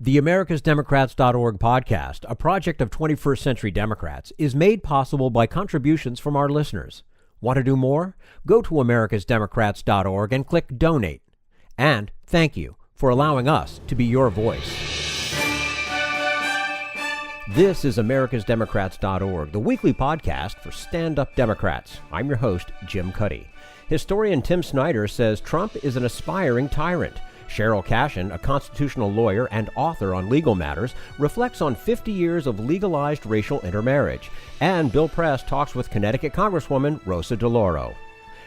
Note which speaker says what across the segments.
Speaker 1: The AmericasDemocrats.org podcast, a project of 21st Century Democrats, is made possible by contributions from our listeners. Want to do more? Go to AmericasDemocrats.org and click Donate. And thank you for allowing us to be your voice. This is AmericasDemocrats.org, the weekly podcast for stand-up Democrats. I'm your host, Jim Cuddy. Historian Tim Snyder says Trump is an aspiring tyrant. Sherryl Cashin, a constitutional lawyer and author on legal matters, reflects on 50 years of legalized racial intermarriage. And Bill Press talks with Connecticut Congresswoman Rosa DeLauro.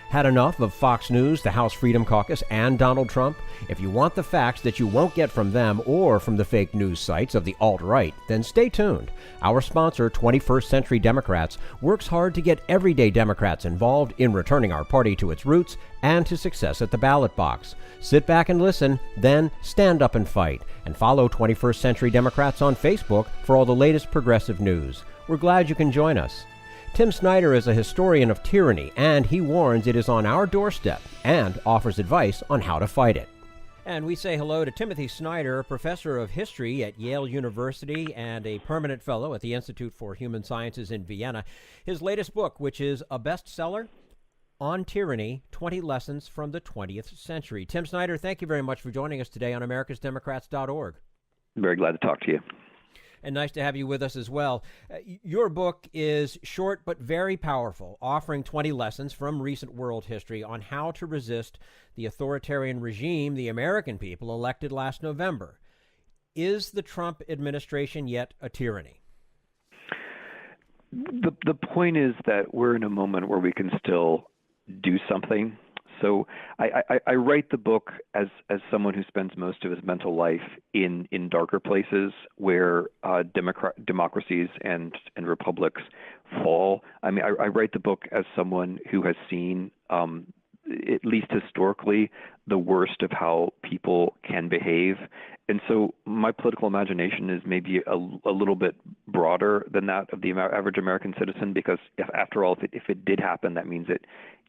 Speaker 1: Had enough of Fox News, the House Freedom Caucus, and Donald Trump? If you want the facts that you won't get from them or from the fake news sites of the alt-right, then stay tuned. Our sponsor, 21st Century Democrats, works hard to get everyday Democrats involved in returning our party to its roots and to success at the ballot box. Sit back and listen, then stand up and fight. And follow 21st Century Democrats on Facebook for all the latest progressive news. We're glad you can join us. Tim Snyder is a historian of tyranny, and he warns it is on our doorstep and offers advice on how to fight it. And we say hello to Timothy Snyder, professor of history at Yale University and a permanent fellow at the Institute for Human Sciences in Vienna. His latest book, which is a bestseller, On Tyranny, 20 Lessons from the 20th Century. Tim Snyder, thank you very much for joining us today on AmericasDemocrats.org.
Speaker 2: Very glad to talk to you.
Speaker 1: And nice to have you with us as well. Your book is short but very powerful, offering 20 lessons from recent world history on how to resist the authoritarian regime the American people elected last November. Is the Trump administration yet a tyranny?
Speaker 2: The point is that we're in a moment where we can still do something. So I write the book as someone who spends most of his mental life in darker places where democracies and republics fall. I mean, I write the book as someone who has seen, at least historically, the worst of how people can behave. And so my political imagination is maybe a little bit broader than that of the average American citizen, because after all, if it did happen, that means it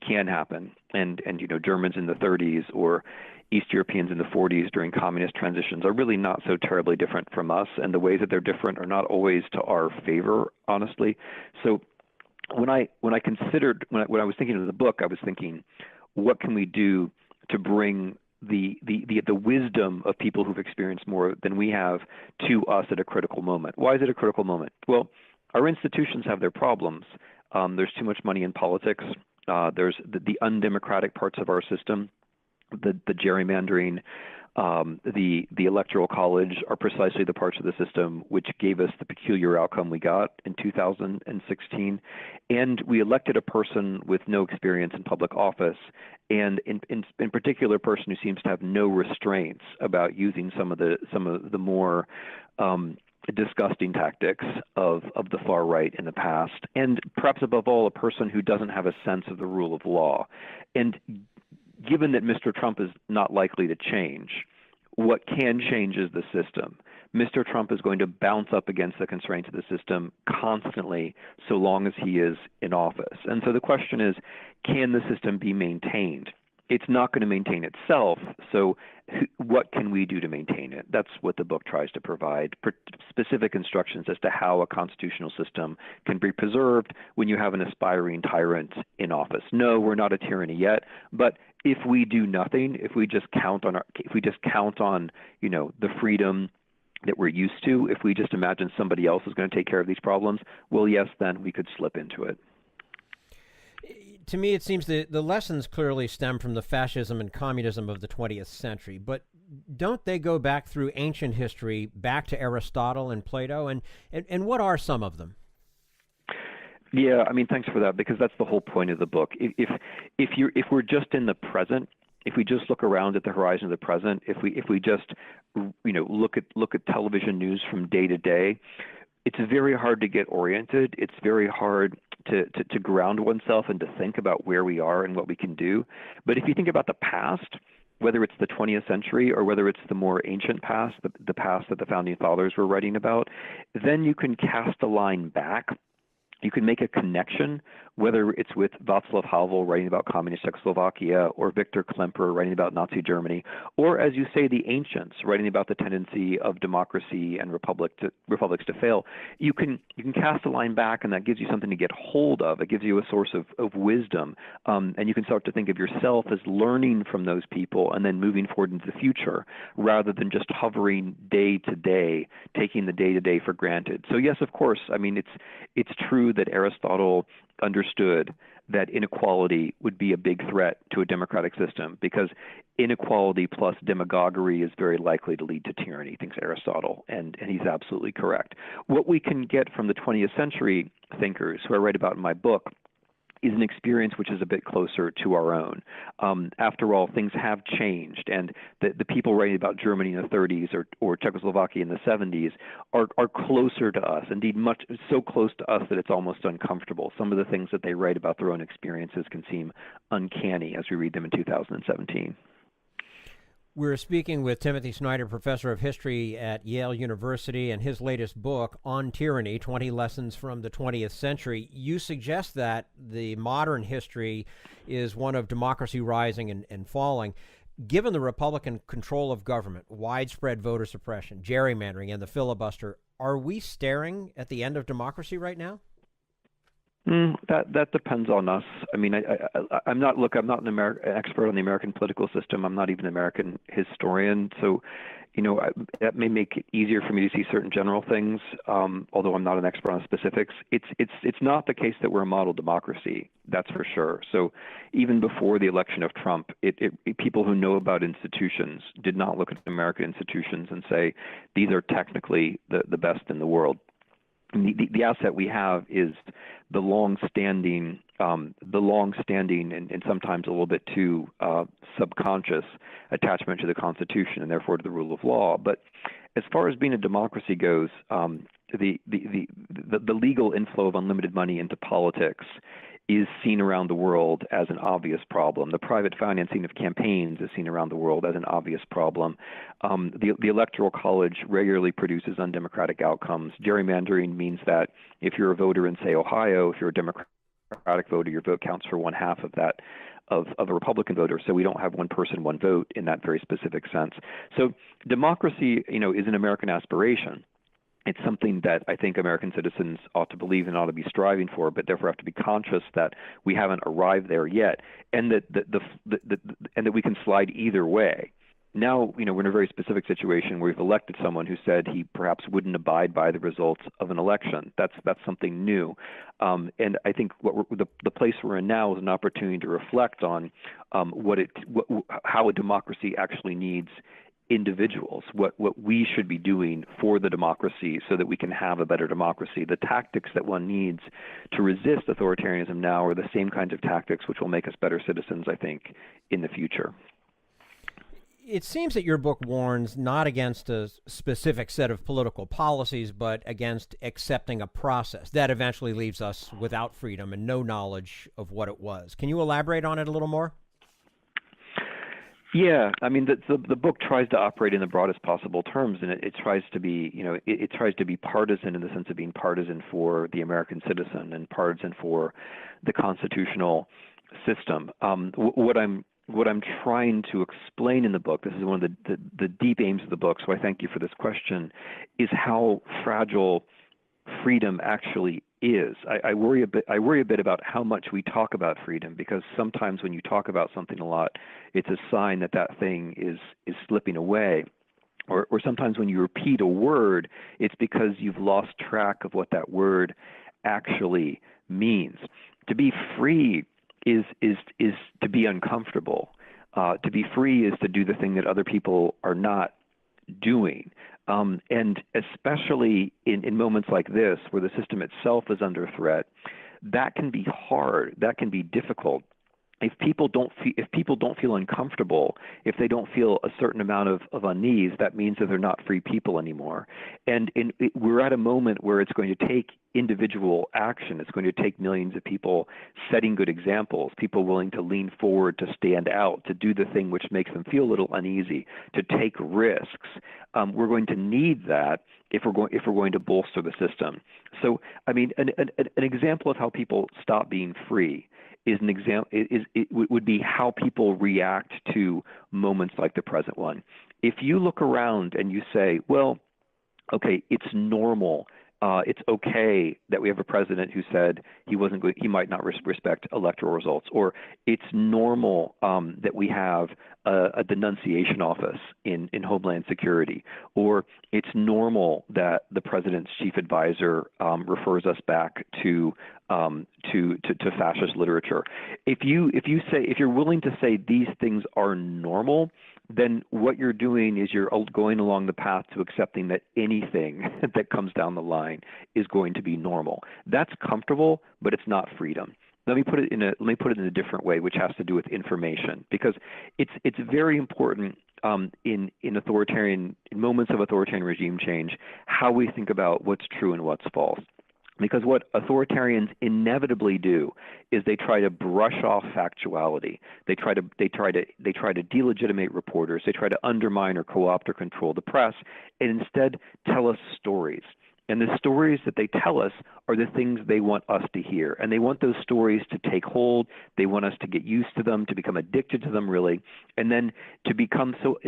Speaker 2: can happen. And you know, Germans in the 30s or East Europeans in the 40s during communist transitions are really not so terribly different from us, and the ways that they're different are not always to our favor, honestly. So when I was thinking of the book, I was thinking, what can we do to bring the wisdom of people who've experienced more than we have to us at a critical moment? Why is it a critical moment? Well, our institutions have their problems. There's too much money in politics. There's the undemocratic parts of our system, the gerrymandering, the electoral college are precisely the parts of the system which gave us the peculiar outcome we got in 2016. And we elected a person with no experience in public office, and in particular, a person who seems to have no restraints about using some of the more disgusting tactics of the far right in the past, and perhaps above all, a person who doesn't have a sense of the rule of law. And given that Mr. Trump is not likely to change, what can change is the system. Mr. Trump is going to bounce up against the constraints of the system constantly so long as he is in office. And so the question is, can the system be maintained? It's not going to maintain itself, so what can we do to maintain it? That's what the book tries to provide, specific instructions as to how a constitutional system can be preserved when you have an aspiring tyrant in office. No, we're not a tyranny yet, but if we do nothing, if we just count on the freedom that we're used to, if we just imagine somebody else is going to take care of these problems, well, yes, then we could slip into it.
Speaker 1: To me, it seems that the lessons clearly stem from the fascism and communism of the 20th century, but don't they go back through ancient history, back to Aristotle and Plato, and what are some of them?
Speaker 2: Yeah, I mean, thanks for that, because that's the whole point of the book. If we're just in the present, if we just look around at the horizon of the present, if we just look at television news from day to day, it's very hard to get oriented. It's very hard to ground oneself and to think about where we are and what we can do. But if you think about the past, whether it's the 20th century or whether it's the more ancient past, the past that the founding fathers were writing about, then you can cast a line back. You can make a connection whether it's with Václav Havel writing about communist Czechoslovakia, or Viktor Klemperer writing about Nazi Germany, or, as you say, the ancients writing about the tendency of democracy and republics to fail. You can cast a line back, and that gives you something to get hold of. It gives you a source of wisdom, and you can start to think of yourself as learning from those people and then moving forward into the future, rather than just hovering day to day, taking the day to day for granted. So yes, of course, I mean, it's true that Aristotle understood that inequality would be a big threat to a democratic system, because inequality plus demagoguery is very likely to lead to tyranny, thinks Aristotle, and he's absolutely correct. What we can get from the 20th century thinkers, who I write about in my book, is an experience which is a bit closer to our own. After all, things have changed, and the people writing about Germany in the 30s or Czechoslovakia in the 70s are closer to us, indeed much so close to us that it's almost uncomfortable. Some of the things that they write about their own experiences can seem uncanny as we read them in 2017.
Speaker 1: We're speaking with Timothy Snyder, professor of history at Yale University, and his latest book, On Tyranny, 20 Lessons from the 20th Century. You suggest that the modern history is one of democracy rising and falling. Given the Republican control of government, widespread voter suppression, gerrymandering, and the filibuster, are we staring at the end of democracy right now?
Speaker 2: That depends on us. I mean, I'm not an expert on the American political system. I'm not even an American historian. So, that may make it easier for me to see certain general things, although I'm not an expert on specifics. It's not the case that we're a model democracy, that's for sure. So even before the election of Trump, people who know about institutions did not look at American institutions and say, these are technically the best in the world. The asset we have is the long-standing and sometimes a little bit too subconscious attachment to the Constitution and therefore to the rule of law. But as far as being a democracy goes, the legal inflow of unlimited money into politics is seen around the world as an obvious problem. The private financing of campaigns is seen around the world as an obvious problem. The Electoral College regularly produces undemocratic outcomes. Gerrymandering means that if you're a voter in, say, Ohio, if you're a Democratic voter, your vote counts for one half of that of a Republican voter. So we don't have one person, one vote in that very specific sense. So democracy, is an American aspiration. It's something that I think American citizens ought to believe and ought to be striving for, but therefore have to be conscious that we haven't arrived there yet, and that and that we can slide either way. Now, we're in a very specific situation where we've elected someone who said he perhaps wouldn't abide by the results of an election. That's something new, and I think the place we're in now is an opportunity to reflect on how a democracy actually needs individuals, what we should be doing for the democracy so that we can have a better democracy. The tactics that one needs to resist authoritarianism now are the same kinds of tactics which will make us better citizens, I think, in the future.
Speaker 1: It seems that your book warns not against a specific set of political policies, but against accepting a process that eventually leaves us without freedom and no knowledge of what it was. Can you elaborate on it a little more?
Speaker 2: Yeah, I mean, the book tries to operate in the broadest possible terms, and it tries to be, it tries to be partisan in the sense of being partisan for the American citizen and partisan for the constitutional system. What I'm trying to explain in the book, this is one of the deep aims of the book, so I thank you for this question, is how fragile freedom actually is. I worry a bit about how much we talk about freedom, because sometimes when you talk about something a lot, it's a sign that thing is slipping away. Or sometimes when you repeat a word, it's because you've lost track of what that word actually means. To be free is to be uncomfortable. To be free is to do the thing that other people are not doing. And especially in moments like this, where the system itself is under threat, that can be hard, that can be difficult. if people don't feel uncomfortable, if they don't feel a certain amount of unease, that means that they're not free people anymore. And we're at a moment where it's going to take individual action. It's going to take millions of people setting good examples, people willing to lean forward, to stand out, to do the thing which makes them feel a little uneasy, to take risks. We're going to need that if we're going to bolster the system. So, I mean, an example of how people stop being free is an example would be how people react to moments like the present one. If you look around and you say, well, okay, it's normal. It's okay that we have a president who said he might not respect electoral results, or it's normal that we have a denunciation office in Homeland Security, or it's normal that the president's chief advisor refers us back to fascist literature. If you're willing to say these things are normal, then what you're doing is you're going along the path to accepting that anything that comes down the line is going to be normal. That's comfortable, but it's not freedom. Let me put it in a different way, which has to do with information, because it's very important in moments of authoritarian regime change how we think about what's true and what's false. Because what authoritarians inevitably do is they try to brush off factuality. They try to delegitimate reporters. They try to undermine or co-opt or control the press, and instead tell us stories. And the stories that they tell us are the things they want us to hear. And they want those stories to take hold. They want us to get used to them, to become addicted to them, really, and then to become so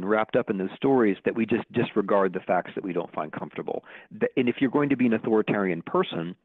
Speaker 2: wrapped up in those stories that we just disregard the facts that we don't find comfortable. And if you're going to be an authoritarian person,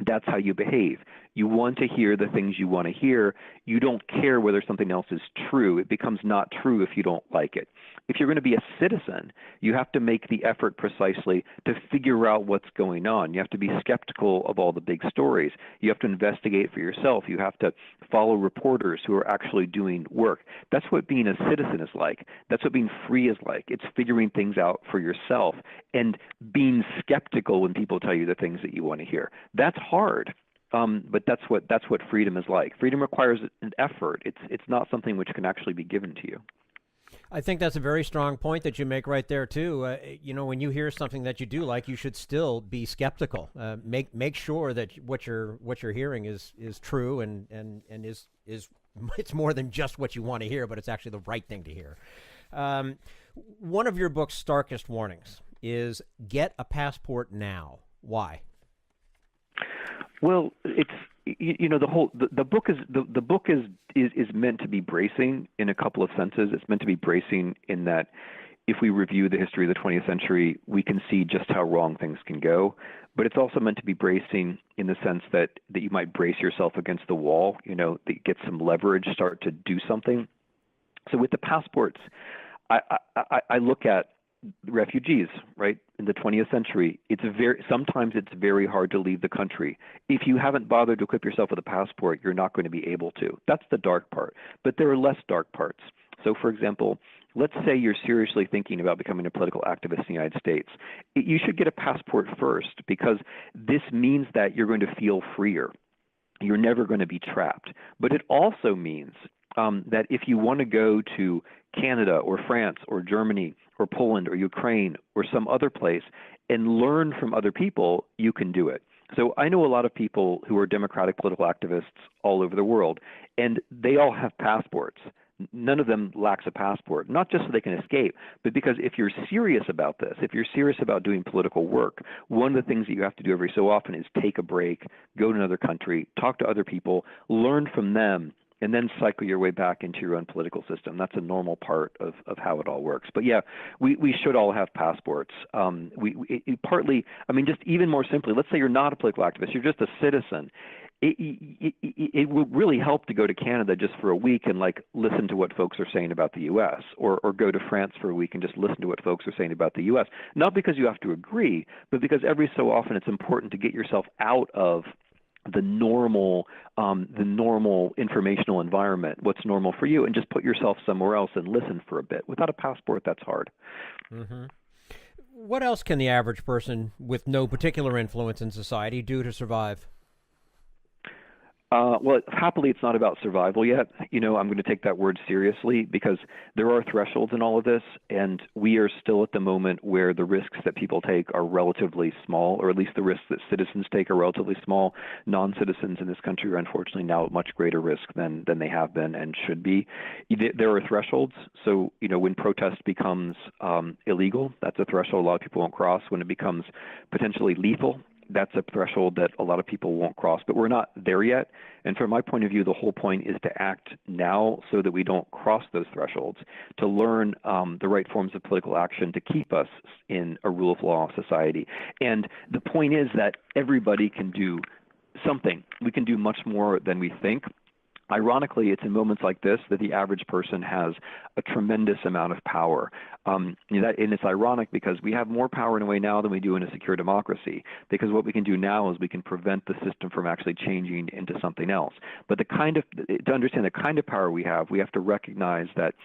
Speaker 2: that's how you behave. You want to hear the things you want to hear. You don't care whether something else is true. It becomes not true if you don't like it. If you're going to be a citizen, you have to make the effort precisely to figure out what's going on. You have to be skeptical of all the big stories. You have to investigate for yourself. You have to follow reporters who are actually doing work. That's what being a citizen is like. That's what being free is like. It's figuring things out for yourself and being skeptical when people tell you the things that you want to hear. That's hard. But that's what freedom is like. Freedom requires an effort. It's not something which can actually be given to you.
Speaker 1: I think that's a very strong point that you make right there too. When you hear something that you do like, you should still be skeptical. Make sure that what you're hearing is true and is it's more than just what you want to hear, but it's actually the right thing to hear. One of your book's starkest warnings is get a passport now. Why?
Speaker 2: Well, it's the book is meant to be bracing in a couple of senses. It's meant to be bracing in that if we review the history of the 20th century, we can see just how wrong things can go. But it's also meant to be bracing in the sense that you might brace yourself against the wall, that get some leverage, start to do something. So with the passports, I look at refugees, right? In the 20th century, sometimes it's very hard to leave the country. If you haven't bothered to equip yourself with a passport, you're not going to be able to. That's the dark part. But there are less dark parts. So, for example, let's say you're seriously thinking about becoming a political activist in the United States. You should get a passport first, because this means that you're going to feel freer. You're never going to be trapped. But it also means that if you want to go to Canada or France or Germany or Poland or Ukraine or some other place and learn from other people, you can do it. So I know a lot of people who are democratic political activists all over the world, and they all have passports. None of them lacks a passport, not just so they can escape, but because if you're serious about this, if you're serious about doing political work, one of the things that you have to do every so often is take a break, go to another country, talk to other people, learn from them, and then cycle your way back into your own political system. That's a normal part of how it all works. But yeah, we should all have passports. Just even more simply, let's say you're not a political activist, you're just a citizen. It would really help to go to Canada just for a week and listen to what folks are saying about the U.S. or go to France for a week and just listen to what folks are saying about the U.S. Not because you have to agree, but because every so often it's important to get yourself out of the normal informational environment, what's normal for you, and just put yourself somewhere else and listen for a bit. Without a passport, that's hard.
Speaker 1: Mm-hmm. What else can the average person with no particular influence in society do to survive?
Speaker 2: Well, happily, it's not about survival yet. I'm going to take that word seriously because there are thresholds in all of this, and we are still at the moment where the risks that people take are relatively small, or at least the risks that citizens take are relatively small. Non-citizens in this country are unfortunately now at much greater risk than they have been and should be. There are thresholds. So, when protest becomes illegal, that's a threshold a lot of people won't cross. When it becomes potentially lethal, that's a threshold that a lot of people won't cross, but we're not there yet. And from my point of view, the whole point is to act now so that we don't cross those thresholds, to learn the right forms of political action to keep us in a rule of law society. And the point is that everybody can do something. We can do much more than we think. Ironically, it's in moments like this that the average person has a tremendous amount of power. And it's ironic because we have more power in a way now than we do in a secure democracy, because what we can do now is we can prevent the system from actually changing into something else. But to understand the kind of power we have to recognize that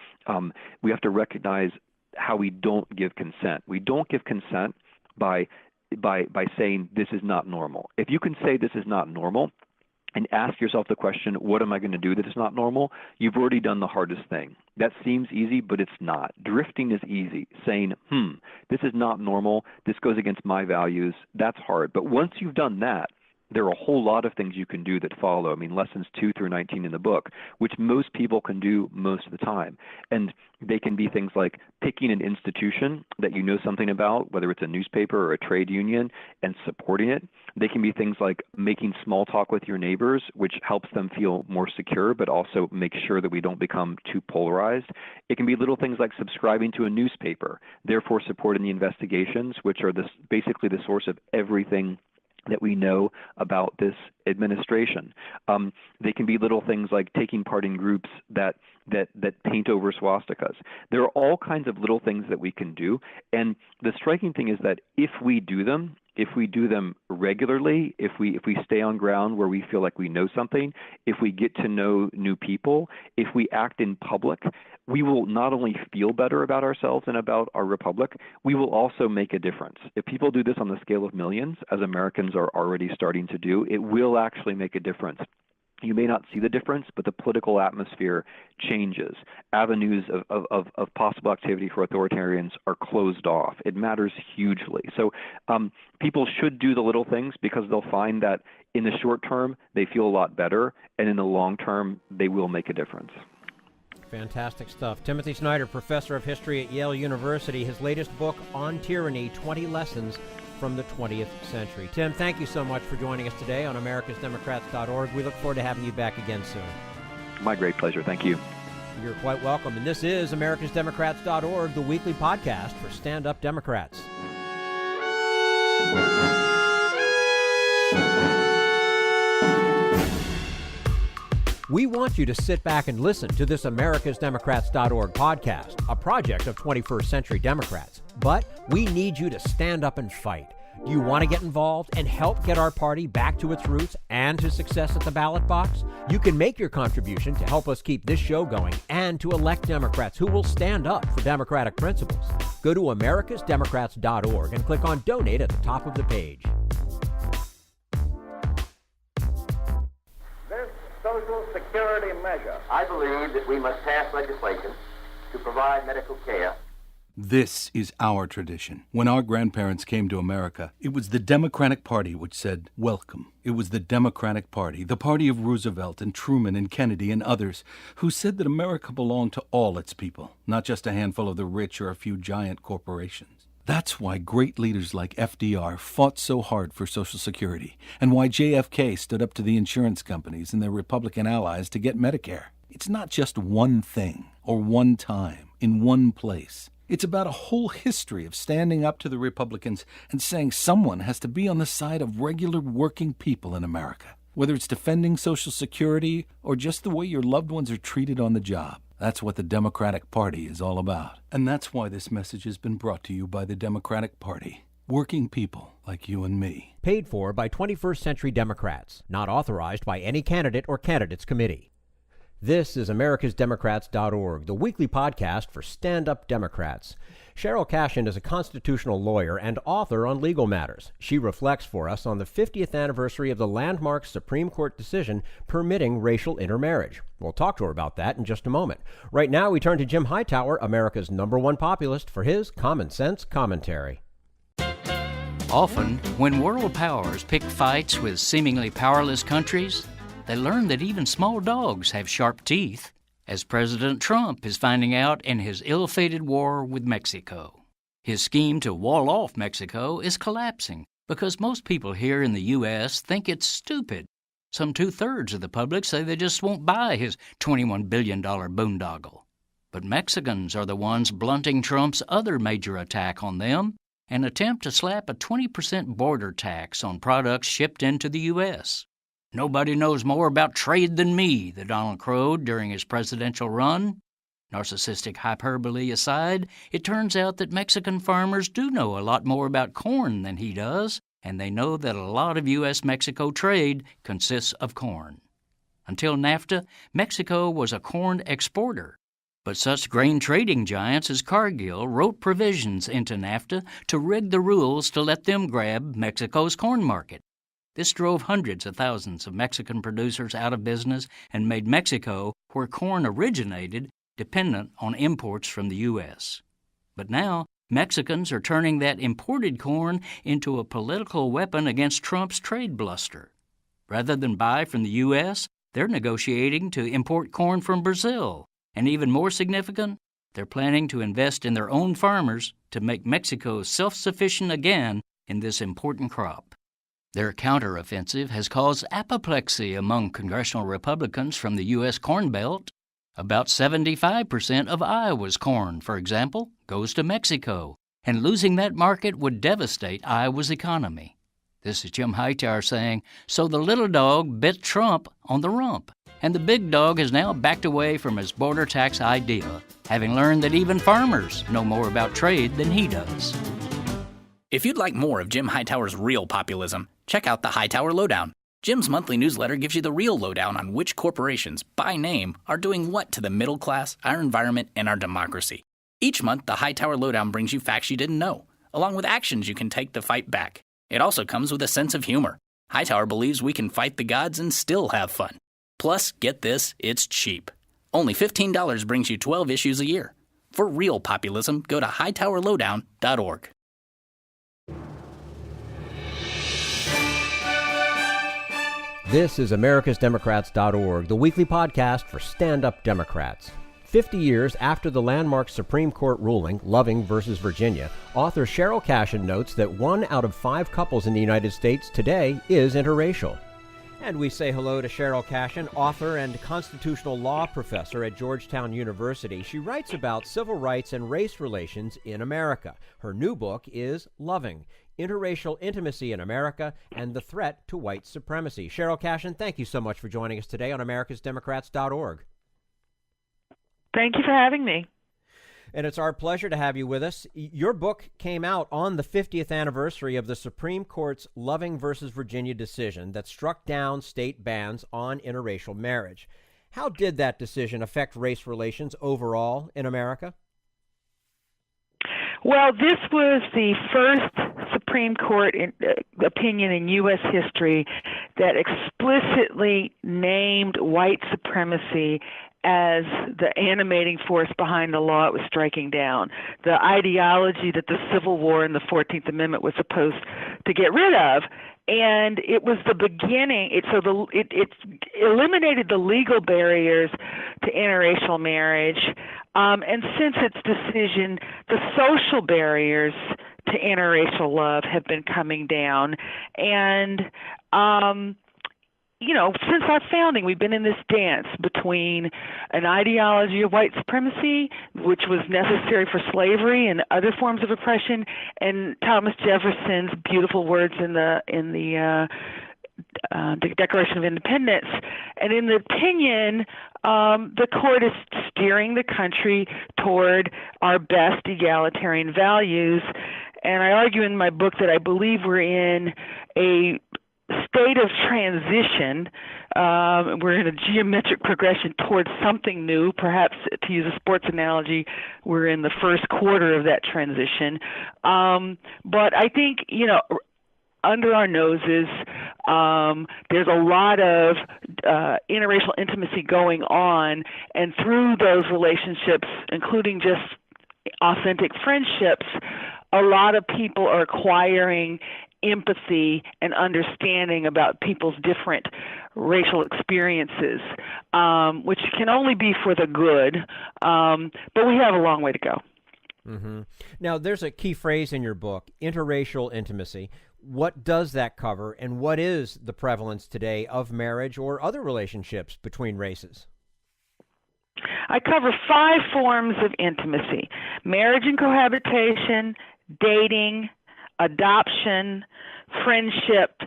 Speaker 2: we have to recognize how we don't give consent. We don't give consent by saying this is not normal. If you can say this is not normal, and ask yourself the question, what am I going to do that is not normal? You've already done the hardest thing. That seems easy, but it's not. Drifting is easy. Saying, this is not normal, this goes against my values, that's hard. But once you've done that, there are a whole lot of things you can do that follow. I mean, lessons 2 through 19 in the book, which most people can do most of the time. And they can be things like picking an institution that you know something about, whether it's a newspaper or a trade union, and supporting it. They can be things like making small talk with your neighbors, which helps them feel more secure, but also makes sure that we don't become too polarized. It can be little things like subscribing to a newspaper, therefore supporting the investigations, which are basically the source of everything that we know about this administration. They can be little things like taking part in groups that paint over swastikas. There are all kinds of little things that we can do, and the striking thing is that if we do them regularly, if we stay on ground where we feel like we know something, if we get to know new people, if we act in public, we will not only feel better about ourselves and about our republic, we will also make a difference. If people do this on the scale of millions, as Americans are already starting to do, it will actually make a difference. You may not see the difference, but the political atmosphere changes. Avenues of possible activity for authoritarians are closed off. It matters hugely. So people should do the little things because they'll find that in the short term, they feel a lot better, and in the long term, they will make a difference.
Speaker 1: Fantastic stuff. Timothy Snyder, professor of history at Yale University, his latest book, On Tyranny, 20 Lessons from the 20th Century. Tim, thank you so much for joining us today on americasdemocrats.org. We look forward to having you back again soon.
Speaker 2: My great pleasure. Thank you.
Speaker 1: You're quite welcome. And this is americasdemocrats.org, the weekly podcast for stand-up Democrats. We want you to sit back and listen to this americasdemocrats.org podcast, a project of 21st Century Democrats. But we need you to stand up and fight. Do you want to get involved and help get our party back to its roots and to success at the ballot box? You can make your contribution to help us keep this show going and to elect Democrats who will stand up for democratic principles. Go to americasdemocrats.org and click on Donate at the top of the page.
Speaker 3: Social Security measure. I believe that we must pass legislation to provide medical care.
Speaker 4: This is our tradition. When our grandparents came to America, it was the Democratic Party which said, welcome. It was the Democratic Party, the party of Roosevelt and Truman and Kennedy and others, who said that America belonged to all its people, not just a handful of the rich or a few giant corporations. That's why great leaders like FDR fought so hard for Social Security, and why JFK stood up to the insurance companies and their Republican allies to get Medicare. It's not just one thing, or one time, in one place. It's about a whole history of standing up to the Republicans and saying someone has to be on the side of regular working people in America, whether it's defending Social Security or just the way your loved ones are treated on the job. That's what the Democratic Party is all about. And that's why this message has been brought to you by the Democratic Party. Working people like you and me.
Speaker 1: Paid for by 21st Century Democrats. Not authorized by any candidate or candidates committee. This is americasdemocrats.org, the weekly podcast for stand-up Democrats. Sherryl Cashin is a constitutional lawyer and author on legal matters. She reflects for us on the 50th anniversary of the landmark Supreme Court decision permitting racial intermarriage. We'll talk to her about that in just a moment. Right now, we turn to Jim Hightower, America's #1 populist, for his common sense commentary.
Speaker 5: Often, when world powers pick fights with seemingly powerless countries, they learn that even small dogs have sharp teeth, as President Trump is finding out in his ill-fated war with Mexico. His scheme to wall off Mexico is collapsing because most people here in the U.S. think it's stupid. Some 2/3 of the public say they just won't buy his $21 billion boondoggle. But Mexicans are the ones blunting Trump's other major attack on them, an attempt to slap a 20% border tax on products shipped into the U.S. Nobody knows more about trade than me, the Donald crowed during his presidential run. Narcissistic hyperbole aside, it turns out that Mexican farmers do know a lot more about corn than he does, and they know that a lot of U.S.-Mexico trade consists of corn. Until NAFTA, Mexico was a corn exporter. But such grain trading giants as Cargill wrote provisions into NAFTA to rig the rules to let them grab Mexico's corn market. This drove hundreds of thousands of Mexican producers out of business and made Mexico, where corn originated, dependent on imports from the U.S. But now, Mexicans are turning that imported corn into a political weapon against Trump's trade bluster. Rather than buy from the U.S., they're negotiating to import corn from Brazil. And even more significant, they're planning to invest in their own farmers to make Mexico self-sufficient again in this important crop. Their counteroffensive has caused apoplexy among congressional Republicans from the U.S. Corn Belt. About 75% of Iowa's corn, for example, goes to Mexico, and losing that market would devastate Iowa's economy. This is Jim Hightower saying, so the little dog bit Trump on the rump, and the big dog has now backed away from his border tax idea, having learned that even farmers know more about trade than he does.
Speaker 6: If you'd like more of Jim Hightower's real populism, check out the Hightower Lowdown. Jim's monthly newsletter gives you the real lowdown on which corporations, by name, are doing what to the middle class, our environment, and our democracy. Each month, the Hightower Lowdown brings you facts you didn't know, along with actions you can take to fight back. It also comes with a sense of humor. Hightower believes we can fight the gods and still have fun. Plus, get this, it's cheap. Only $15 brings you 12 issues a year. For real populism, go to hightowerlowdown.org.
Speaker 1: This is americasdemocrats.org, the weekly podcast for stand-up Democrats. 50 years after the landmark Supreme Court ruling, Loving versus Virginia, author Sherryl Cashin notes that 1 out of 5 couples in the United States today is interracial. And we say hello to Sherryl Cashin, author and constitutional law professor at Georgetown University. She writes about civil rights and race relations in America. Her new book is Loving: Interracial Intimacy in America and the Threat to White Supremacy. Sherryl Cashin, thank you so much for joining us today on americasdemocrats.org.
Speaker 7: Thank you for having me.
Speaker 1: And it's our pleasure to have you with us. Your book came out on the 50th anniversary of the Supreme Court's Loving versus Virginia decision that struck down state bans on interracial marriage. How did that decision affect race relations overall in America?
Speaker 7: Well, this was the first Supreme Court opinion in U.S. history that explicitly named white supremacy as the animating force behind the law it was striking down, the ideology that the Civil War and the 14th Amendment was supposed to get rid of. And it was the beginning. It eliminated the legal barriers to interracial marriage. And since its decision, the social barriers to interracial love have been coming down. And since our founding, we've been in this dance between an ideology of white supremacy, which was necessary for slavery and other forms of oppression, and Thomas Jefferson's beautiful words in the Declaration of Independence. And in the opinion, the court is steering the country toward our best egalitarian values. And I argue in my book that I believe we're in a state of transition. We're in a geometric progression towards something new. Perhaps, to use a sports analogy, we're in the first quarter of that transition. But I think, under our noses, there's a lot of interracial intimacy going on, and through those relationships, including just authentic friendships, a lot of people are acquiring empathy and understanding about people's different racial experiences, which can only be for the good, but we have a long way to go.
Speaker 1: Mm-hmm. Now, there's a key phrase in your book, interracial intimacy. What does that cover, and what is the prevalence today of marriage or other relationships between races?
Speaker 7: I cover 5 forms of intimacy: marriage and cohabitation, dating, adoption, friendship,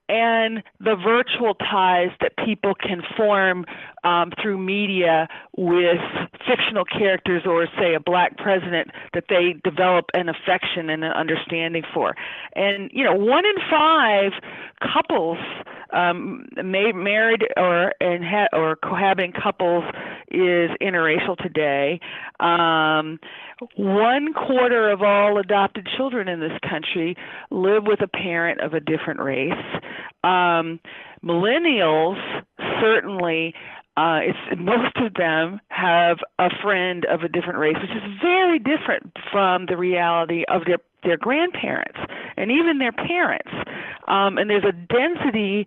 Speaker 7: and the virtual ties that people can form through media with fictional characters, or say a black president that they develop an affection and an understanding for. And 1 in 5 couples, married or cohabiting couples, is interracial today. 1/4 of all adopted children in this country live with a parent of a different race. Millennials, certainly, most of them have a friend of a different race, which is very different from the reality of their grandparents and even their parents. And there's a density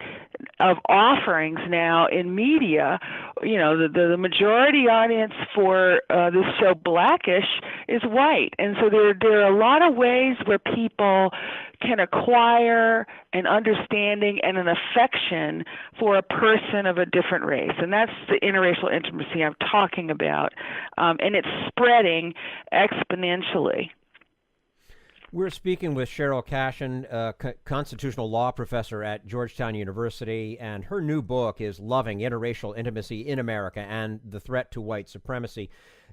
Speaker 7: of offerings now in media. The majority audience for this show, Blackish, is white. And so there are a lot of ways where people can acquire an understanding and an affection for a person of a different race. And that's the interracial intimacy I'm talking about. And it's spreading exponentially.
Speaker 1: We're speaking with Sherryl Cashin, a constitutional law professor at Georgetown University, and her new book is Loving Interracial Intimacy in America and the Threat to White Supremacy.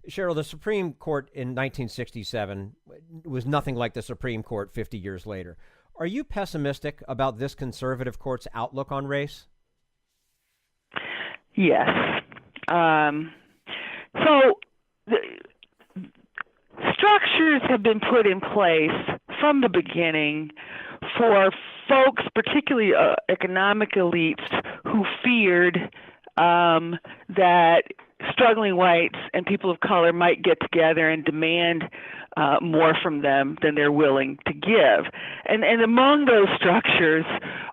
Speaker 1: Sherryl, the Supreme Court in 1967 was nothing like the Supreme Court 50 years later. Are you pessimistic about this conservative court's outlook on race?
Speaker 7: Yes. Structures have been put in place from the beginning for folks, particularly economic elites, who feared that struggling whites and people of color might get together and demand more from them than they're willing to give. And among those structures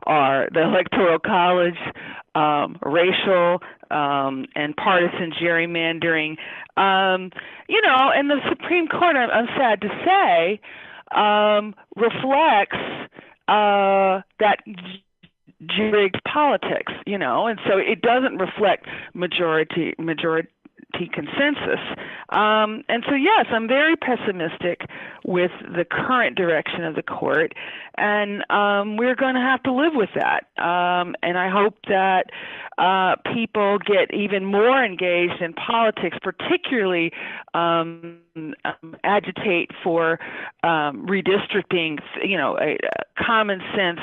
Speaker 7: are the Electoral College, racial and partisan gerrymandering, and the Supreme Court, I'm sad to say, reflects that rigged politics, and so it doesn't reflect majority consensus. And so, yes, I'm very pessimistic with the current direction of the court, and we're going to have to live with that. And I hope that people get even more engaged in politics, particularly agitate for redistricting, a common sense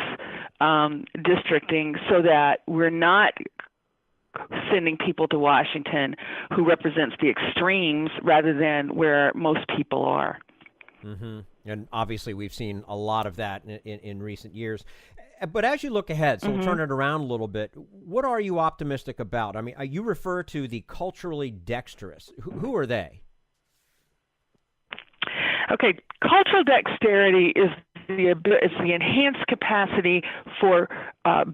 Speaker 7: districting, so that we're not sending people to Washington who represents the extremes rather than where most people are.
Speaker 1: Mm-hmm. And obviously we've seen a lot of that in recent years. But as you look ahead, so we'll turn it around a little bit, what are you optimistic about? I mean, you refer to the culturally dexterous. Who are they?
Speaker 7: Okay, cultural dexterity is the enhanced capacity for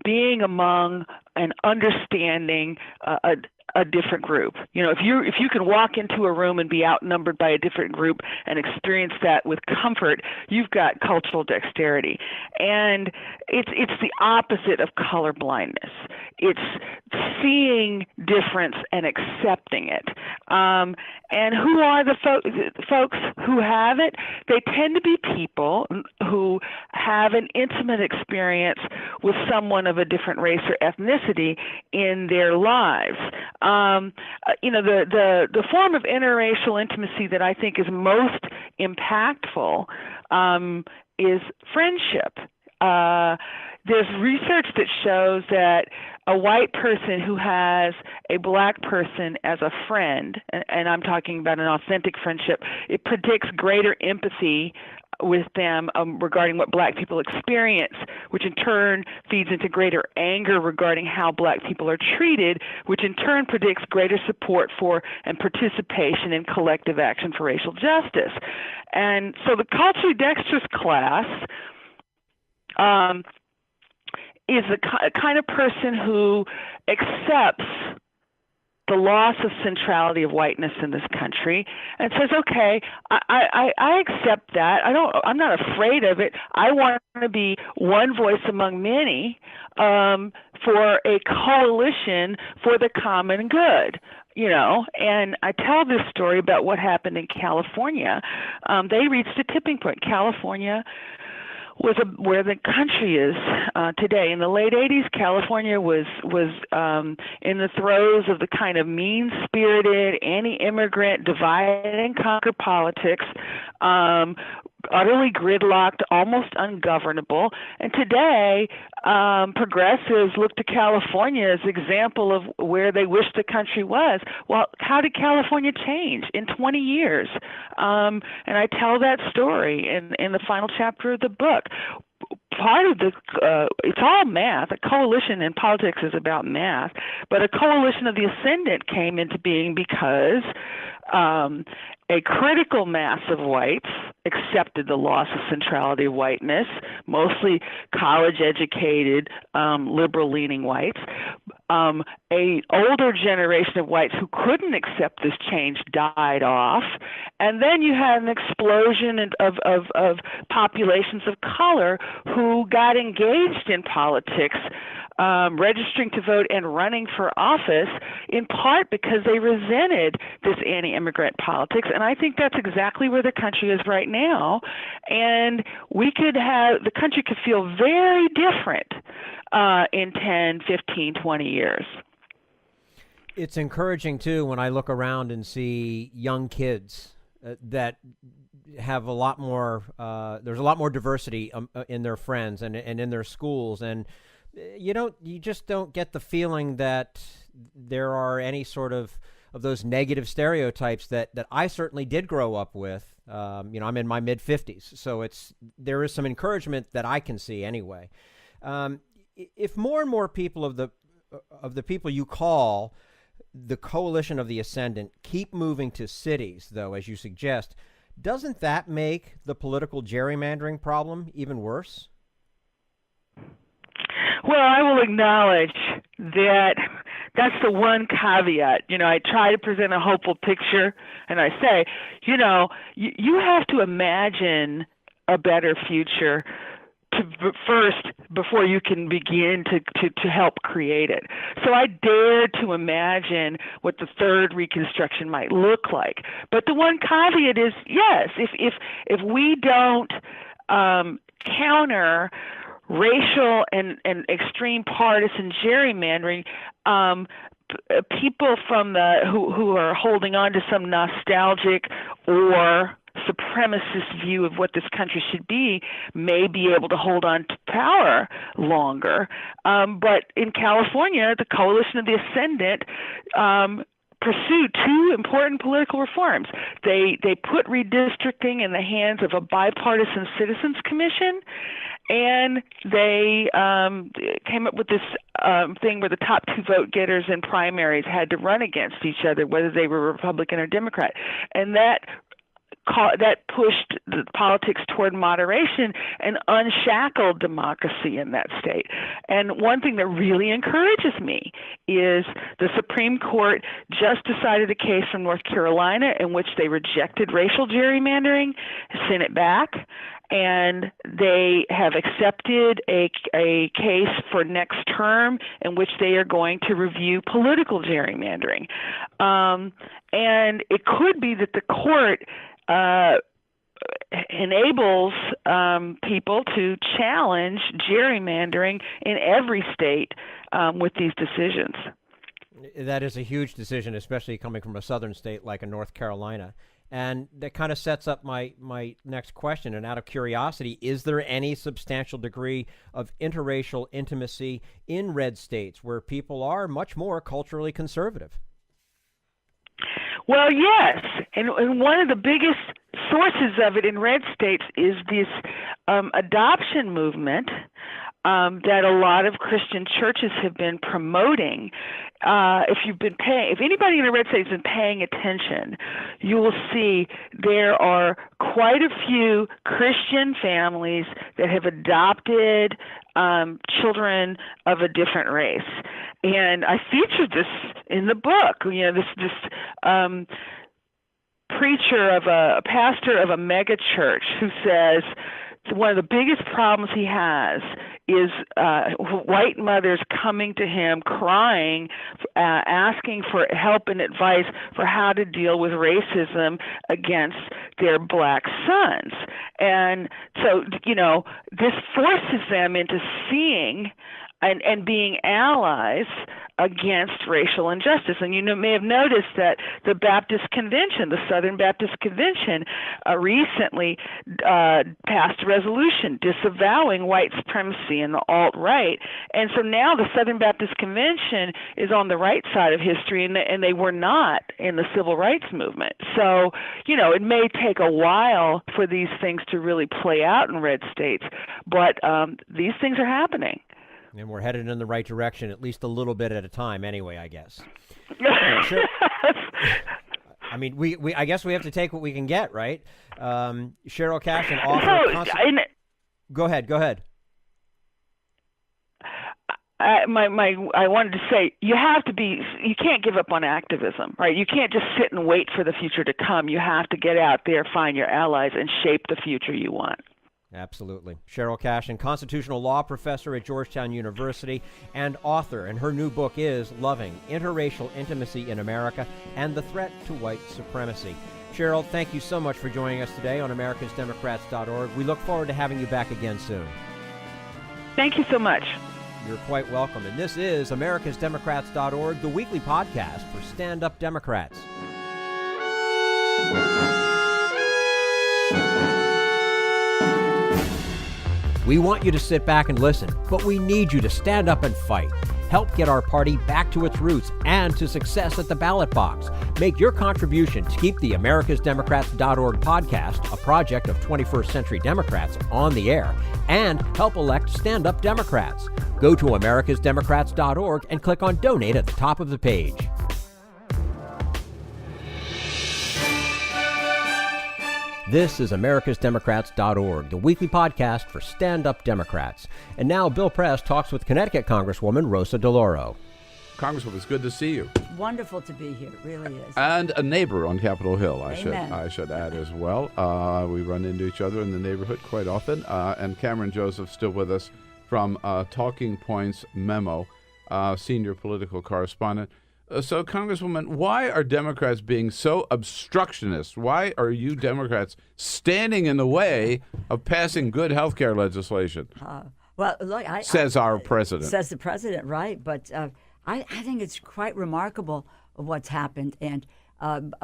Speaker 7: being among and understanding a different group. If you can walk into a room and be outnumbered by a different group and experience that with comfort, you've got cultural dexterity. And it's the opposite of color blindness. It's seeing difference and accepting it. And who are the folks who have it? They tend to be people who have an intimate experience with someone of a different race or ethnicity in their lives. The form of interracial intimacy that I think is most impactful is friendship. there's research that shows that a white person who has a black person as a friend, and I'm talking about an authentic friendship, it predicts greater empathy with them regarding what black people experience, which in turn feeds into greater anger regarding how black people are treated, which in turn predicts greater support for and participation in collective action for racial justice. And so the culturally dexterous class is the kind of person who accepts the loss of centrality of whiteness in this country and says, okay, I accept that. I'm not afraid of it. I want to be one voice among many for a coalition for the common good. You know, and I tell this story about what happened in California. They reached a tipping point. California was where the country is today. In the late 80s, California was in the throes of the kind of mean-spirited, anti-immigrant, divide and conquer politics, utterly gridlocked, almost ungovernable. And today, progressives look to California as an example of where they wish the country was. Well, how did California change in 20 years? And I tell that story in the final chapter of the book. Part of it's all math. A coalition in politics is about math, but a coalition of the ascendant came into being because a critical mass of whites accepted the loss of centrality of whiteness, mostly college-educated, liberal-leaning whites. A older generation of whites who couldn't accept this change died off, and then you had an explosion of populations of color who got engaged in politics, registering to vote and running for office, in part because they resented this anti-immigrant politics. And I think that's exactly where the country is right now. And the country could feel very different in 10, 15, 20 years.
Speaker 1: It's encouraging, too, when I look around and see young kids that have a lot more, there's a lot more diversity in their friends and in their schools. And you just don't get the feeling that there are any sort of those negative stereotypes that I certainly did grow up with. I'm in my mid-50s, so there is some encouragement that I can see anyway. If more and more people of the people you call the coalition of the ascendant keep moving to cities, though, as you suggest, doesn't that make the political gerrymandering problem even worse?
Speaker 7: Well, I will acknowledge that that's the one caveat. I try to present a hopeful picture, and I say, you have to imagine a better future first before you can begin to help create it. So I dare to imagine what the third Reconstruction might look like. But the one caveat is, yes, if we don't counter racial and extreme partisan gerrymandering, people from who are holding on to some nostalgic or supremacist view of what this country should be may be able to hold on to power longer. But in California, the coalition of the ascendant pursued two important political reforms. They put redistricting in the hands of a bipartisan citizens commission, and they came up with this thing where the top two vote getters in primaries had to run against each other, whether they were Republican or Democrat. And that pushed the politics toward moderation and unshackled democracy in that state. And one thing that really encourages me is the Supreme Court just decided a case from North Carolina in which they rejected racial gerrymandering, sent it back, and they have accepted a case for next term in which they are going to review political gerrymandering. And it could be that the court enables people to challenge gerrymandering in every state with these decisions.
Speaker 1: That is a huge decision, especially coming from a southern state like a North Carolina. And that kind of sets up my next question. And out of curiosity, is there any substantial degree of interracial intimacy in red states where people are much more culturally conservative?
Speaker 7: Well, yes. And one of the biggest sources of it in red states is this adoption movement that a lot of Christian churches have been promoting. If anybody in a red state has been paying attention, you will see there are quite a few Christian families that have adopted children of a different race. And I featured this in the book. You know, this preacher of a pastor of a mega church who says one of the biggest problems he has is white mothers coming to him crying, asking for help and advice for how to deal with racism against their black sons. And so, you know, this forces them into seeing and being allies against racial injustice. And you may have noticed that the Baptist Convention, the Southern Baptist Convention, recently passed a resolution disavowing white supremacy and the alt-right. And so now the Southern Baptist Convention is on the right side of history, and they were not in the civil rights movement. So, you know, it may take a while for these things to really play out in red states, but these things are happening.
Speaker 1: And we're headed in the right direction, at least a little bit at a time anyway, I guess. Sure. I mean, I guess we have to take what we can get, right? Sherryl Cashin, author Go ahead.
Speaker 7: I wanted to say, you can't give up on activism, right? You can't just sit and wait for the future to come. You have to get out there, find your allies, and shape the future you want.
Speaker 1: Absolutely. Sherryl Cashin, constitutional law professor at Georgetown University and author, and her new book is Loving: Interracial Intimacy in America and the Threat to White Supremacy. Sherryl, thank you so much for joining us today on americasdemocrats.org. We look forward to having you back again soon.
Speaker 7: Thank you so much.
Speaker 1: You're quite welcome. And this is americasdemocrats.org, the weekly podcast for stand-up Democrats. We want you to sit back and listen, but we need you to stand up and fight. Help get our party back to its roots and to success at the ballot box. Make your contribution to keep the americasdemocrats.org podcast, a project of 21st Century Democrats, on the air, and help elect stand-up Democrats. Go to americasdemocrats.org and click on Donate at the top of the page. This is americasdemocrats.org, the weekly podcast for stand-up Democrats. And now Bill Press talks with Connecticut Congresswoman Rosa DeLauro.
Speaker 8: Congresswoman, it's good to see you.
Speaker 9: Wonderful to be here, it really is.
Speaker 8: And a neighbor on Capitol Hill, I should add as well. We run into each other in the neighborhood quite often. And Cameron Joseph still with us from Talking Points Memo, senior political correspondent. So, Congresswoman, why are Democrats being so obstructionist? Why are you Democrats standing in the way of passing good health care legislation?
Speaker 9: Well, look,
Speaker 8: says our president.
Speaker 9: Says the president, right? But I think it's quite remarkable what's happened, and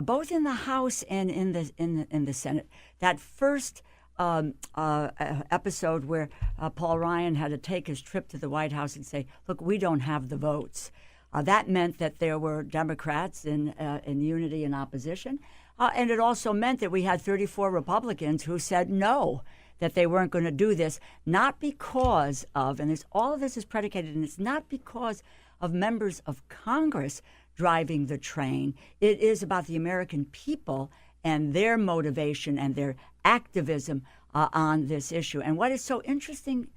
Speaker 9: both in the House and in the Senate. That first episode where Paul Ryan had to take his trip to the White House and say, "Look, we don't have the votes." That meant that there were Democrats in unity and opposition. And it also meant that we had 34 Republicans who said no, that they weren't going to do this, not because of, and all of this is predicated, and it's not because of members of Congress driving the train. It is about the American people and their motivation and their activism on this issue. And what is so interesting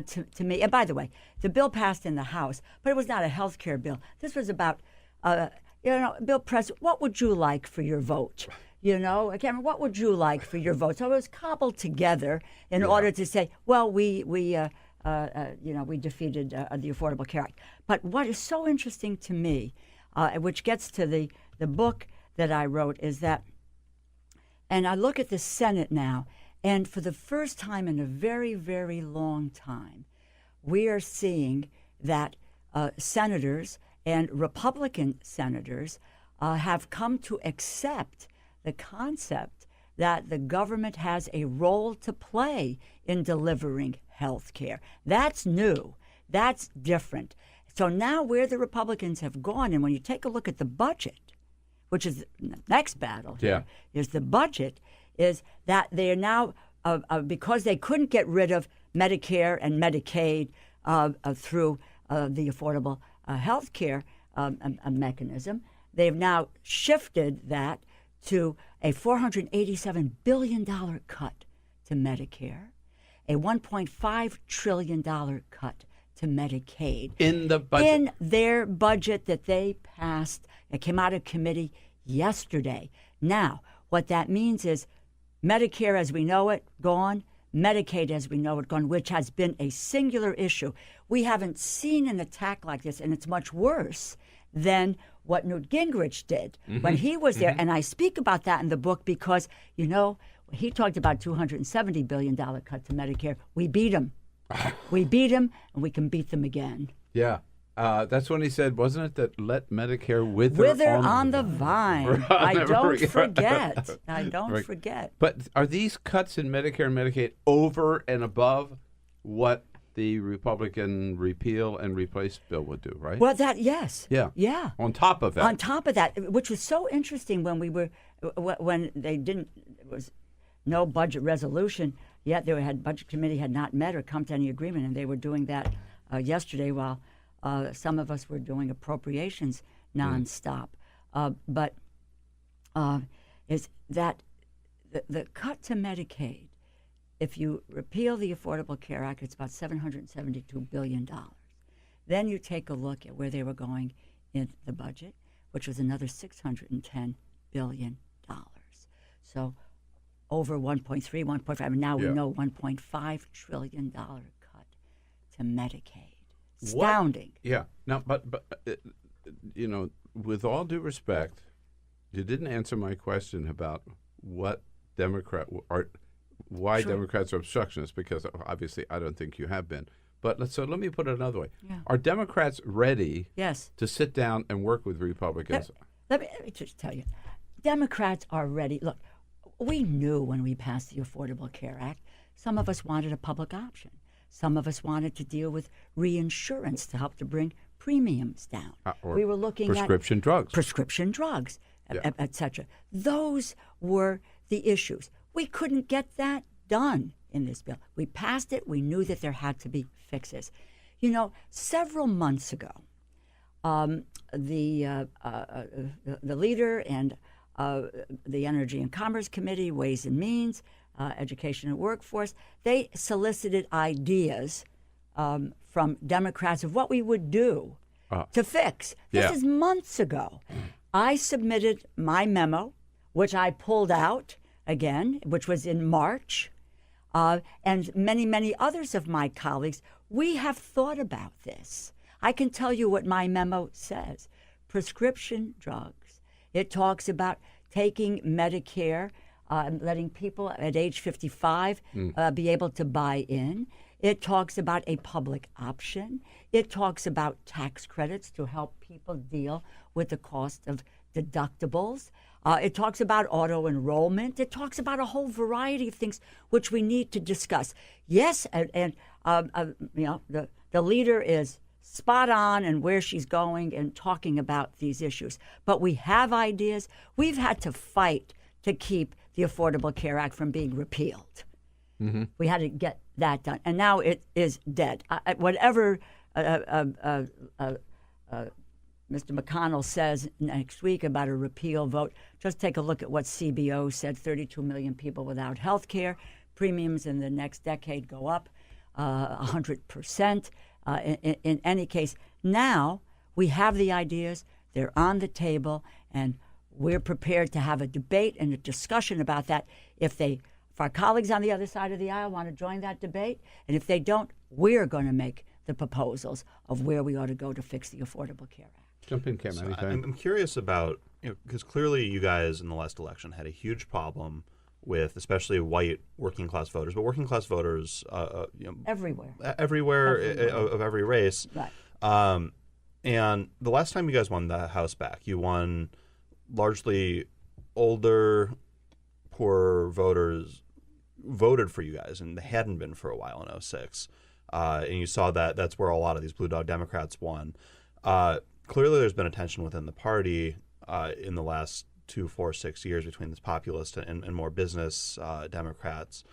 Speaker 9: to me, and by the way, the bill passed in the House, but it was not a health care bill. This was about, Bill Press, what would you like for your vote? Cameron, what would you like for your vote? So it was cobbled together in order to say, well, we defeated the Affordable Care Act. But what is so interesting to me, which gets to the book that I wrote, is that, and I look at the Senate now, and for the first time in a very, very long time, we are seeing that senators and Republican senators have come to accept the concept that the government has a role to play in delivering health care. That's new. That's different. So now where the Republicans have gone, and when you take a look at the budget, which is the next battle here, is the budget, is that they are now, because they couldn't get rid of Medicare and Medicaid through the Affordable Health Care mechanism, they've now shifted that to a $487 billion cut to Medicare, a $1.5 trillion cut to Medicaid.
Speaker 8: In the budget?
Speaker 9: In their budget that they passed. It came out of committee yesterday. Now, what that means is Medicare as we know it, gone. Medicaid as we know it, gone, which has been a singular issue. We haven't seen an attack like this, and it's much worse than what Newt Gingrich did when he was there. And I speak about that in the book because, you know, he talked about $270 billion cut to Medicare. We beat him. We beat him, and we can beat them again.
Speaker 8: Yeah. That's when he said, wasn't it, that let Medicare wither
Speaker 9: on the vine. I don't forget. I don't forget.
Speaker 8: But are these cuts in Medicare and Medicaid over and above what the Republican repeal and replace bill would do, right?
Speaker 9: Well, yes.
Speaker 8: Yeah.
Speaker 9: Yeah.
Speaker 8: On top of that.
Speaker 9: On top of that, which was so interesting when they didn't, it was no budget resolution, yet budget committee had not met or come to any agreement, and they were doing that yesterday while some of us were doing appropriations nonstop. But is that the cut to Medicaid, if you repeal the Affordable Care Act, it's about $772 billion. Then you take a look at where they were going in the budget, which was another $610 billion. So over 1.3, 1.5, and now we know $1.5 trillion cut to Medicaid. Astounding.
Speaker 8: What? Yeah. Now, but you know, with all due respect, you didn't answer my question about what why Democrats are obstructionists, because obviously I don't think you have been. But let me put it another way. Yeah. Are Democrats ready to sit down and work with Republicans?
Speaker 9: Let me just tell you, Democrats are ready. Look, we knew when we passed the Affordable Care Act, some of us wanted a public option. Some of us wanted to deal with reinsurance to help to bring premiums down.
Speaker 8: We were looking prescription drugs,
Speaker 9: et cetera. Those were the issues. We couldn't get that done in this bill. We passed it. We knew that there had to be fixes. You know, several months ago, the leader and the Energy and Commerce Committee, Ways and Means, Education and Workforce, they solicited ideas from Democrats of what we would do to fix. This is months ago. I submitted my memo, which I pulled out again, which was in March, and many, many others of my colleagues. We have thought about this. I can tell you what my memo says. Prescription drugs. It talks about taking Medicare, letting people at age 55 be able to buy in. It talks about a public option. It talks about tax credits to help people deal with the cost of deductibles. It talks about auto enrollment. It talks about a whole variety of things which we need to discuss. Yes, and you know, the leader is spot on and where she's going and talking about these issues. But we have ideas. We've had to fight to keep the Affordable Care Act from being repealed. Mm-hmm. We had to get that done, and now it is dead. Whatever Mr. McConnell says next week about a repeal vote, just take a look at what CBO said, 32 million people without health care. Premiums in the next decade go up 100%. In any case, now we have the ideas. They're on the table, and we're prepared to have a debate and a discussion about that. If our colleagues on the other side of the aisle want to join that debate, and if they don't, we're going to make the proposals of where we ought to go to fix the Affordable Care Act.
Speaker 8: Jump in, Cam.
Speaker 10: So I'm curious about, because clearly you guys in the last election had a huge problem with especially white working class voters, but working class voters
Speaker 9: everywhere
Speaker 10: of every race.
Speaker 9: Right.
Speaker 10: And the last time you guys won the House back, you won largely older, poorer voters voted for you guys, and they hadn't been for a while in 2006. And you saw that's where a lot of these blue dog Democrats won. Clearly, there's been a tension within the party in the last 2, 4, 6 years between this populist and more business Democrats.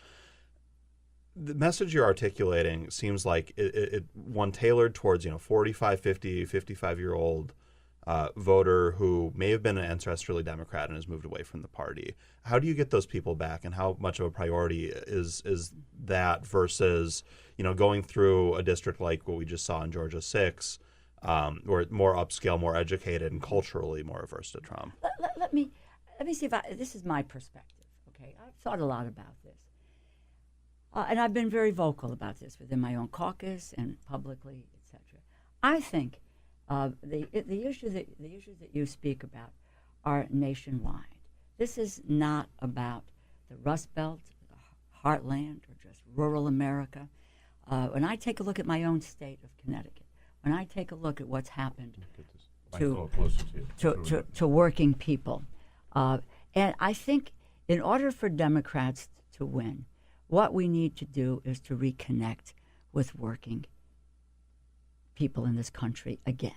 Speaker 10: The message you're articulating seems like it one tailored towards 45, 50, 55-year-old voter who may have been an ancestrally Democrat and has moved away from the party. How do you get those people back, and how much of a priority is that versus going through a district like what we just saw in Georgia 6, where more upscale, more educated, and culturally more averse to Trump?
Speaker 9: Let me see if this is my perspective. Okay, I've thought a lot about this. And I've been very vocal about this within my own caucus and publicly, etc. I think the issues that you speak about are nationwide. This is not about the Rust Belt, the heartland, or just rural America. When I take a look at my own state of Connecticut, when I take a look at what's happened to working people, and I think in order for Democrats to win, what we need to do is to reconnect with working people in this country again.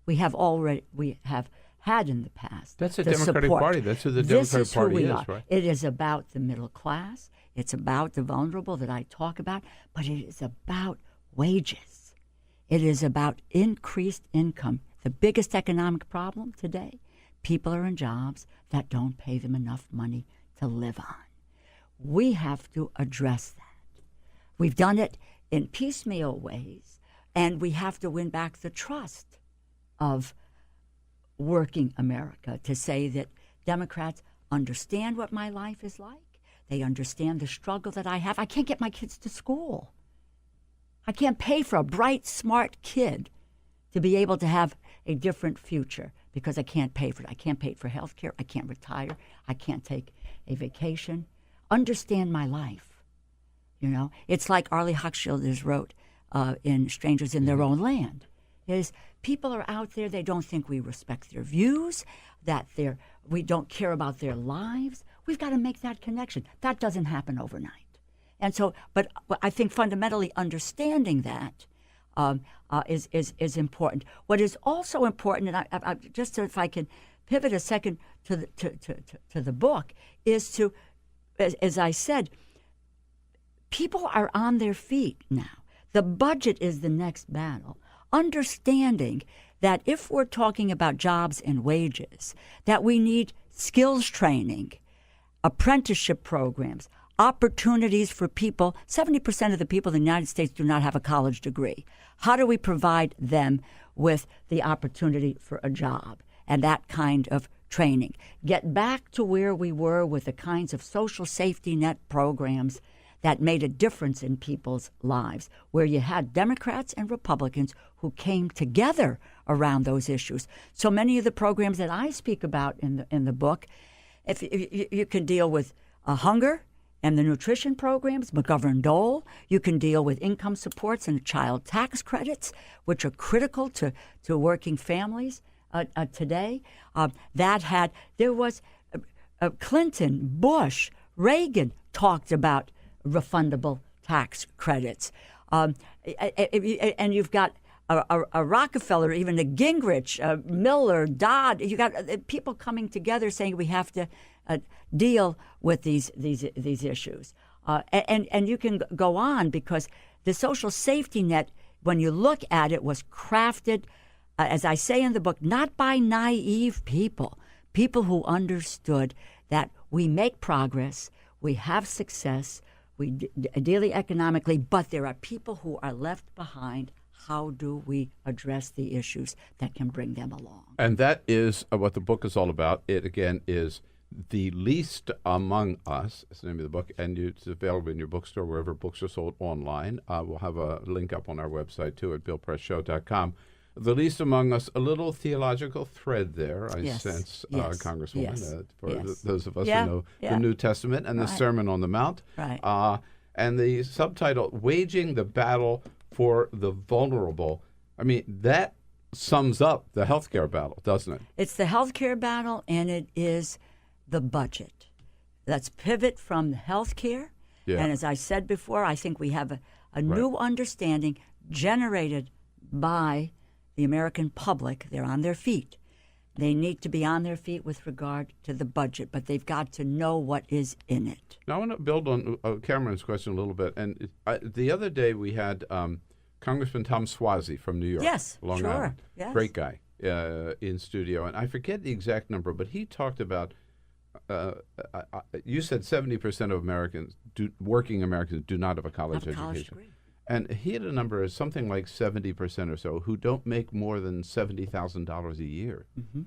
Speaker 9: We have had in the past.
Speaker 8: That's the Democratic Party. That's who the Democratic Party is, right?
Speaker 9: It is about the middle class. It's about the vulnerable that I talk about, but it is about wages. It is about increased income. The biggest economic problem today, people are in jobs that don't pay them enough money to live on. We have to address that. We've done it in piecemeal ways, and we have to win back the trust of working America to say that Democrats understand what my life is like. They understand the struggle that I have. I can't get my kids to school. I can't pay for a bright, smart kid to be able to have a different future because I can't pay for it. I can't pay for health care. I can't retire. I can't take a vacation. Understand my life. It's like Arlie Hochschilder wrote in Strangers in Their Own Land. Is people are out there, they don't think we respect their views, that we don't care about their lives. We've got to make that connection. That doesn't happen overnight. And so, but I think fundamentally understanding that is important. What is also important, and I just so if I can pivot a second to the book, is to, as I said, people are on their feet now. The budget is the next battle. Understanding that if we're talking about jobs and wages, that we need skills training, apprenticeship programs, opportunities for people. 70% of the people in the United States do not have a college degree. How do we provide them with the opportunity for a job and that kind of training? Get back to where we were with the kinds of social safety net programs that made a difference in people's lives, where you had Democrats and Republicans who came together around those issues. So many of the programs that I speak about in the book, if you can deal with hunger and the nutrition programs, McGovern-Dole. You can deal with income supports and child tax credits, which are critical to working families today. There was Clinton, Bush, Reagan talked about refundable tax credits. And you've got a Rockefeller, even a Gingrich, Miller, Dodd. You got people coming together saying we have to deal with these issues. And you can go on because the social safety net, when you look at it, was crafted, as I say in the book, not by naive people who understood that we make progress, we have success, we deal economically, but there are people who are left behind. How do we address the issues that can bring them along?
Speaker 8: And that is what the book is all about. It, again, is The Least Among Us. It's the name of the book, and it's available in your bookstore, wherever books are sold online. We'll have a link up on our website, too, at BillPressShow.com. The Least Among Us, a little theological thread there, I sense, Congresswoman, for those of us who know the New Testament and the Sermon on the Mount.
Speaker 9: Right.
Speaker 8: And the subtitle, Waging the Battle for the Vulnerable. I mean, that sums up the healthcare battle, doesn't it?
Speaker 9: It's the healthcare battle, and it is the budget. Let's pivot from health care.
Speaker 8: Yeah.
Speaker 9: And as I said before, I think we have a new understanding generated by the American public. They're on their feet. They need to be on their feet with regard to the budget, but they've got to know what is in it.
Speaker 8: Now, I want to build on Cameron's question a little bit. And the other day we had Congressman Tom Suozzi from New York.
Speaker 9: Yes,
Speaker 8: Long
Speaker 9: sure.
Speaker 8: Island.
Speaker 9: Yes.
Speaker 8: Great guy in studio. And I forget the exact number, but he talked about, you said 70% of working Americans do not have a college education.
Speaker 9: College degree.
Speaker 8: And he had a number of something like 70% or so who don't make more than $70,000 a year.
Speaker 9: Mm-hmm.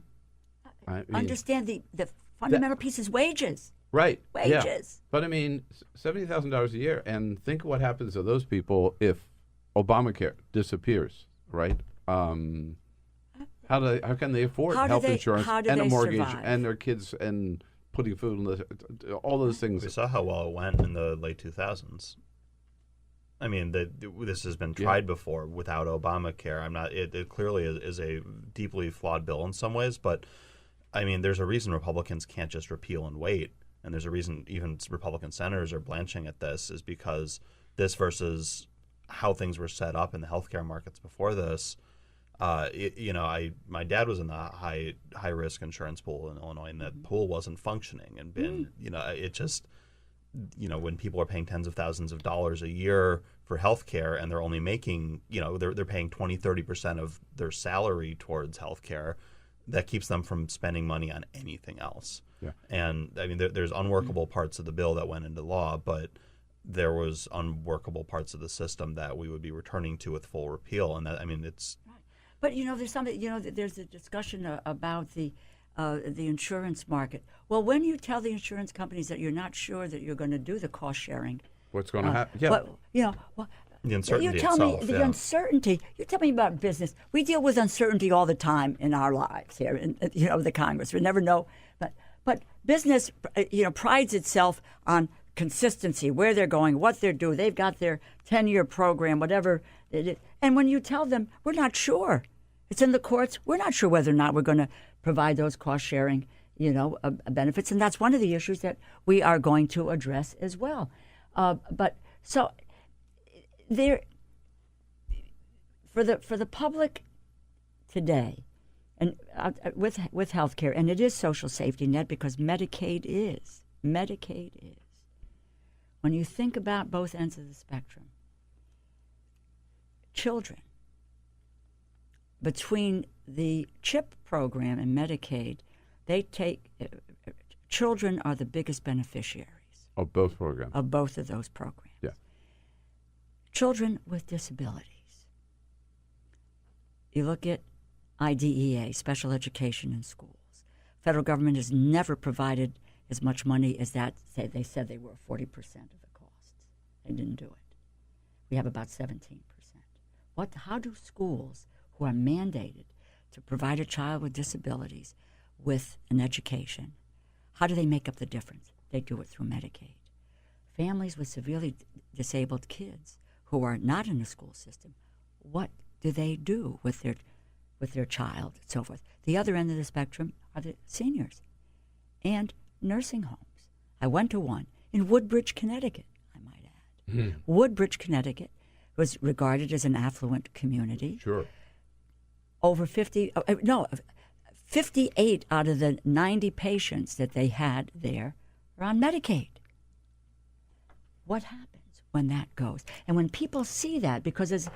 Speaker 8: I mean,
Speaker 9: Understand the fundamental piece is wages.
Speaker 8: Right.
Speaker 9: Wages.
Speaker 8: Yeah. But I mean, $70,000 a year, and think what happens to those people if Obamacare disappears, right? How can they afford health insurance and a mortgage
Speaker 9: survive?
Speaker 8: And their kids and putting food in all those things?
Speaker 10: We saw how well it went in the late 2000s. I mean, this has been tried before without Obamacare. It clearly is a deeply flawed bill in some ways, but I mean, there's a reason Republicans can't just repeal and wait, and there's a reason even Republican senators are blanching at this, is because this versus how things were set up in the healthcare markets before this. My dad was in the high risk insurance pool in Illinois, and that pool wasn't functioning, and it just. When people are paying tens of thousands of dollars a year for health care and they're only making, they're paying 20-30% of their salary towards health care, that keeps them from spending money on anything else.
Speaker 8: Yeah.
Speaker 10: And I mean, there's unworkable parts of the bill that went into law, but there was unworkable parts of the system that we would be returning to with full repeal. And that, I mean, it's.
Speaker 9: Right. But, there's something, there's a discussion about the insurance market. Well, when you tell the insurance companies that you're not sure that you're going to do the cost sharing,
Speaker 8: what's going to happen? Yeah.
Speaker 10: The uncertainty
Speaker 9: you tell
Speaker 10: itself,
Speaker 9: me the uncertainty. You tell me about business. We deal with uncertainty all the time in our lives here, in the Congress. We never know, but business, prides itself on consistency, where they're going, what they're doing. They've got their 10-year program, whatever it is. And when you tell them, we're not sure. It's in the courts. We're not sure whether or not we're going to provide those cost-sharing, benefits, and that's one of the issues that we are going to address as well. But so there, for the public today, and with health care, and it is social safety net because Medicaid is. When you think about both ends of the spectrum, children. Between the CHIP program and Medicaid, children are the biggest beneficiaries.
Speaker 8: Of both programs.
Speaker 9: Of both of those programs.
Speaker 8: Yeah.
Speaker 9: Children with disabilities. You look at IDEA, special education in schools. Federal government has never provided as much money as that. They said they were 40% of the costs. They didn't do it. We have about 17%. How do schools who are mandated to provide a child with disabilities with an education, how do they make up the difference? They do it through Medicaid. Families with severely disabled kids who are not in the school system, what do they do with their child and so forth? The other end of the spectrum are the seniors and nursing homes. I went to one in Woodbridge, Connecticut, I might add. Mm. Woodbridge, Connecticut was regarded as an affluent community.
Speaker 8: Sure.
Speaker 9: Over 58 out of the 90 patients that they had there are on Medicaid. What happens when that goes? And when people see that, because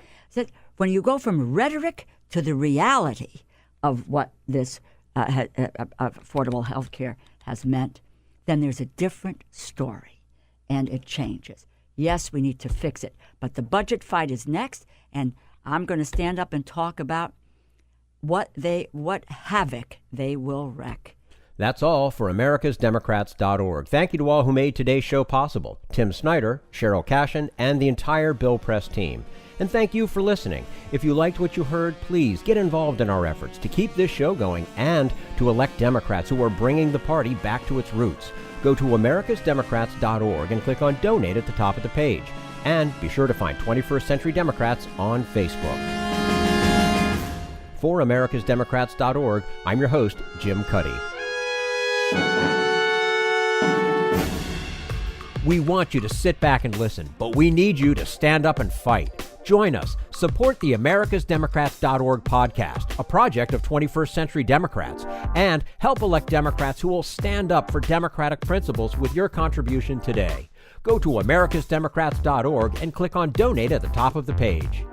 Speaker 9: when you go from rhetoric to the reality of what this affordable health care has meant, then there's a different story, and it changes. Yes, we need to fix it, but the budget fight is next, and I'm going to stand up and talk about what havoc they will wreak.
Speaker 1: That's all for americasdemocrats.org. Thank you to all who made today's show possible. Tim Snyder, Sherryl Cashin, and the entire Bill Press team. And thank you for listening. If you liked what you heard, please get involved in our efforts to keep this show going and to elect Democrats who are bringing the party back to its roots. Go to americasdemocrats.org and click on Donate at the top of the page. And be sure to find 21st Century Democrats on Facebook. For americasdemocrats.org, I'm your host, Jim Cuddy. We want you to sit back and listen, but we need you to stand up and fight. Join us. Support the AmericasDemocrats.org podcast, a project of 21st Century Democrats, and help elect Democrats who will stand up for democratic principles with your contribution today. Go to AmericasDemocrats.org and click on Donate at the top of the page.